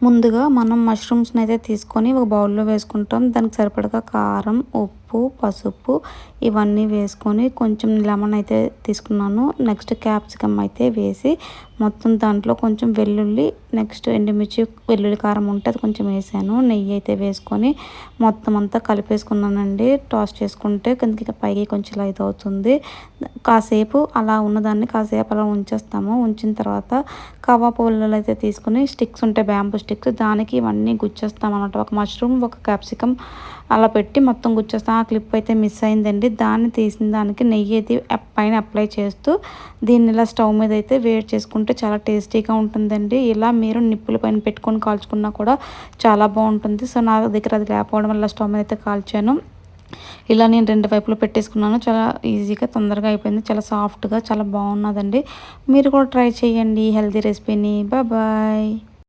ముందుగా మనం మష్రూమ్స్ని అయితే తీసుకొని ఒక బౌల్లో వేసుకుంటాం. దానికి సరిపడగా కారం, ఉప్పు, పసుపు ఇవన్నీ వేసుకొని కొంచెం లెమన్ అయితే తీసుకున్నాను. నెక్స్ట్ క్యాప్సికమ్ అయితే వేసి మొత్తం దాంట్లో కొంచెం వెల్లుల్లి, నెక్స్ట్ ఎండుమిర్చి, వెల్లుల్లి కారం ఉంటే అది కొంచెం వేసాను. నెయ్యి అయితే వేసుకొని మొత్తం అంతా కలిపేసుకున్నానండి. టాస్ట్ చేసుకుంటే కిందకి పైకి కొంచెం ఇలా ఇది అవుతుంది. కాసేపు అలా ఉన్నదాన్ని కాసేపు అలా ఉంచేస్తాము. ఉంచిన తర్వాత కబాబ్ పుల్లలు అయితే తీసుకొని స్టిక్స్ ఉంటాయి, బ్యాంబూ స్టిక్స్, దానికి ఇవన్నీ గుచ్చేస్తాం అనమాట. ఒక మష్రూమ్, ఒక క్యాప్సికమ్ అలా పెట్టి మొత్తం గుచ్చేస్తాం. ఆ క్లిప్ అయితే మిస్ అయిందండి. దాన్ని తీసిన దానికి నెయ్యి అయితే పైన అప్లై చేస్తూ దీన్ని ఇలా స్టవ్ మీద అయితే వేడి చేసుకుంటే చాలా టేస్టీగా ఉంటుందండి. ఇలా మీరు నిప్పుల పైన పెట్టుకొని కాల్చుకున్నా కూడా చాలా బాగుంటుంది. సో నా దగ్గర అది లేకపోవడం వల్ల స్టవ్ మీద అయితే కాల్చాను. ఇలా నేను 2 వైపులు పెట్టేసుకున్నాను. చాలా ఈజీగా తొందరగా అయిపోయింది. చాలా సాఫ్ట్గా చాలా బాగున్నదండి. మీరు కూడా ట్రై చేయండి హెల్తీ రెసిపీని. బాయ్.